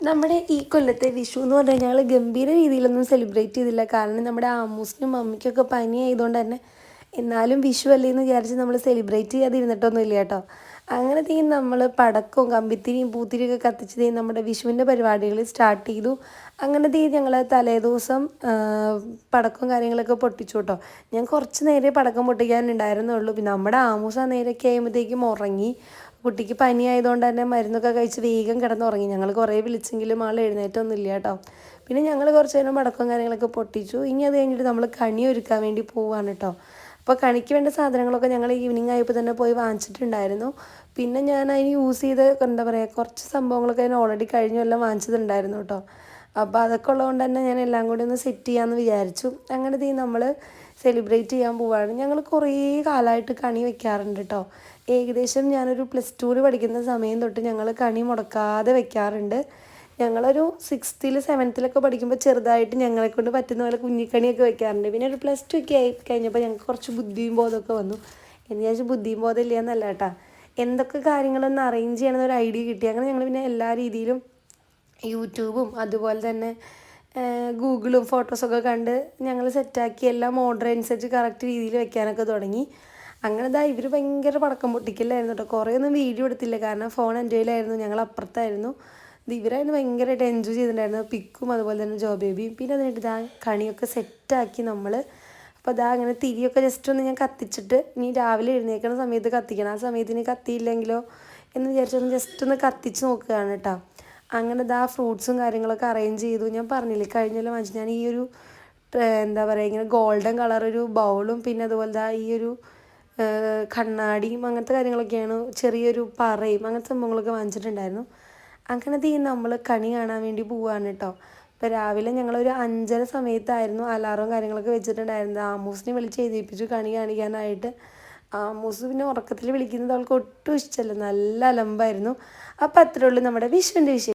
നമ്മുടെ ഈ കൊല്ലത്തെ വിഷു എന്ന് പറഞ്ഞു കഴിഞ്ഞാൽ ഗംഭീര രീതിയിലൊന്നും സെലിബ്രേറ്റ് ചെയ്തില്ല. കാരണം നമ്മുടെ ആമ്മൂസിനും മമ്മിക്കൊക്കെ പനി ആയതുകൊണ്ട് തന്നെ എന്നാലും വിഷു അല്ലേ എന്ന് വിചാരിച്ച് നമ്മൾ സെലിബ്രേറ്റ് ചെയ്യാതിരുന്നിട്ടൊന്നും ഇല്ല കേട്ടോ. അങ്ങനെ നമ്മൾ പടക്കവും കമ്പിത്തിരിയും പൂത്തിരിയൊക്കെ കത്തിച്ച് നമ്മുടെ വിഷുവിൻ്റെ പരിപാടികൾ സ്റ്റാർട്ട് ചെയ്തു. അങ്ങനെ ഞങ്ങൾ തലേദിവസം പടക്കവും കാര്യങ്ങളൊക്കെ പൊട്ടിച്ചു കേട്ടോ. ഞാൻ കുറച്ച് നേരെ പടക്കം പൊട്ടിക്കാനുണ്ടായിരുന്നുള്ളൂ. പിന്നെ നമ്മുടെ ആമൂസ നേരൊക്കെ ആകുമ്പോഴത്തേക്കും ഉറങ്ങി. കുട്ടിക്ക് പനി ആയതുകൊണ്ട് തന്നെ മരുന്നൊക്കെ കഴിച്ച് വേഗം കിടന്നുറങ്ങി. ഞങ്ങൾ കുറേ വിളിച്ചെങ്കിലും ആൾ എഴുന്നേറ്റൊന്നുമില്ല കേട്ടോ. പിന്നെ ഞങ്ങൾ കുറച്ച് നേരം പടക്കവും കാര്യങ്ങളൊക്കെ പൊട്ടിച്ചു. ഇനി അത് കഴിഞ്ഞിട്ട് നമ്മൾ കണി ഒരുക്കാൻ വേണ്ടി പോവാണ് കേട്ടോ. അപ്പോൾ കണിക്ക് വേണ്ട സാധനങ്ങളൊക്കെ ഞങ്ങൾ ഈവനിങ് ആയപ്പോൾ തന്നെ പോയി വാങ്ങിച്ചിട്ടുണ്ടായിരുന്നു. പിന്നെ ഞാൻ അതിന് യൂസ് ചെയ്ത് എന്താ പറയുക കുറച്ച് സംഭവങ്ങളൊക്കെ ഞാൻ ഓൾറെഡി കഴിഞ്ഞ കൊല്ലം വാങ്ങിച്ചതുണ്ടായിരുന്നു കേട്ടോ. അപ്പോൾ അതൊക്കെ ഉള്ളതുകൊണ്ട് തന്നെ ഞാൻ എല്ലാം കൂടി ഒന്ന് സെറ്റ് ചെയ്യാമെന്ന് വിചാരിച്ചു. അങ്ങനെ നമ്മൾ സെലിബ്രേറ്റ് ചെയ്യാൻ പോവുകയാണ്. ഞങ്ങൾ കുറേ കാലമായിട്ട് കണി വെക്കാറുണ്ട് കേട്ടോ. ഏകദേശം ഞാനൊരു +2 പഠിക്കുന്ന സമയം തൊട്ട് ഞങ്ങൾ കണി മുടക്കാതെ വെക്കാറുണ്ട്. ഞങ്ങളൊരു 6th 7th പഠിക്കുമ്പോൾ ചെറുതായിട്ട് ഞങ്ങളെക്കൊണ്ട് പറ്റുന്ന പോലെ കുഞ്ഞിക്കണിയൊക്കെ വെക്കാറുണ്ട്. പിന്നെ ഒരു +2 ഒക്കെ ആയി കഴിഞ്ഞപ്പോൾ ഞങ്ങൾക്ക് കുറച്ച് ബുദ്ധിയും ബോധമൊക്കെ വന്നു. എന്ന് വിചാരിച്ച് ബുദ്ധിയും ബോധം ഇല്ല എന്നല്ല കേട്ടോ, എന്തൊക്കെ കാര്യങ്ങളൊന്ന് അറേഞ്ച് ചെയ്യണമെന്നൊരു ഐഡിയ കിട്ടി. അങ്ങനെ ഞങ്ങൾ പിന്നെ എല്ലാ രീതിയിലും യൂട്യൂബും അതുപോലെ തന്നെ ഗൂഗിളും ഫോട്ടോസൊക്കെ കണ്ട് ഞങ്ങൾ സെറ്റാക്കി എല്ലാം ഓർഡർ അനുസരിച്ച് കറക്റ്റ് രീതിയിൽ വെക്കാനൊക്കെ തുടങ്ങി. അങ്ങനെ ഇവർ ഭയങ്കര പടക്കം പൊട്ടിക്കലായിരുന്നു കേട്ടോ. കുറേ ഒന്നും വീഡിയോ എടുത്തില്ല കാരണം ഫോൺ എൻ്റെ കയ്യിലായിരുന്നു, ഞങ്ങൾ അപ്പുറത്തായിരുന്നു. ഇവരായിരുന്നു ഭയങ്കരമായിട്ട് എൻജോയ് ചെയ്തിട്ടുണ്ടായിരുന്നു, പിക്കും അതുപോലെ തന്നെ ജോ ബേബിയും. പിന്നെ അതിനായിട്ട് കണിയൊക്കെ സെറ്റാക്കി നമ്മൾ. അപ്പോൾ അങ്ങനെ തിരിയൊക്കെ ജസ്റ്റ് ഒന്ന് ഞാൻ കത്തിച്ചിട്ട് ഇനി രാവിലെ എഴുന്നേൽക്കുന്ന സമയത്ത് കത്തിക്കണം. ആ സമയത്തിന് കത്തിയില്ലെങ്കിലോ എന്ന് വിചാരിച്ചൊന്ന് ജസ്റ്റ് ഒന്ന് കത്തിച്ച് നോക്കുകയാണ് കേട്ടോ. അങ്ങനെ ഫ്രൂട്ട്സും കാര്യങ്ങളൊക്കെ അറേഞ്ച് ചെയ്തു. ഞാൻ പറഞ്ഞില്ലേ കഴിഞ്ഞല്ലോ വാങ്ങിച്ചു ഞാൻ ഈ ഒരു എന്താ പറയുക ഇങ്ങനെ ഗോൾഡൻ കളർ ഒരു ബൗളും പിന്നെ അതുപോലെ ഈ ഒരു കണ്ണാടിയും അങ്ങനത്തെ കാര്യങ്ങളൊക്കെയാണ്, ചെറിയൊരു പറയും അങ്ങനത്തെ സംഭവങ്ങളൊക്കെ വാങ്ങിച്ചിട്ടുണ്ടായിരുന്നു. അങ്ങനെ നമ്മൾ കണി കാണാൻ വേണ്ടി പോവുകയാണ് കേട്ടോ. ഇപ്പോൾ രാവിലെ ഞങ്ങളൊരു 5:30 സമയത്തായിരുന്നു അലാറവും കാര്യങ്ങളൊക്കെ വെച്ചിട്ടുണ്ടായിരുന്നത്. ആമൂസിനെ വിളിച്ച് എഴുതിപ്പിച്ചു കണി കാണിക്കാനായിട്ട്. ആമൂസ് പിന്നെ ഉറക്കത്തിൽ വിളിക്കുന്നത് അവൾക്ക് ഒട്ടും ഇഷ്ടമല്ല, നല്ല അലമ്പായിരുന്നു. അപ്പോൾ അത്രേ ഉള്ളൂ നമ്മുടെ വിഷുവിൻ്റെ വിഷയം.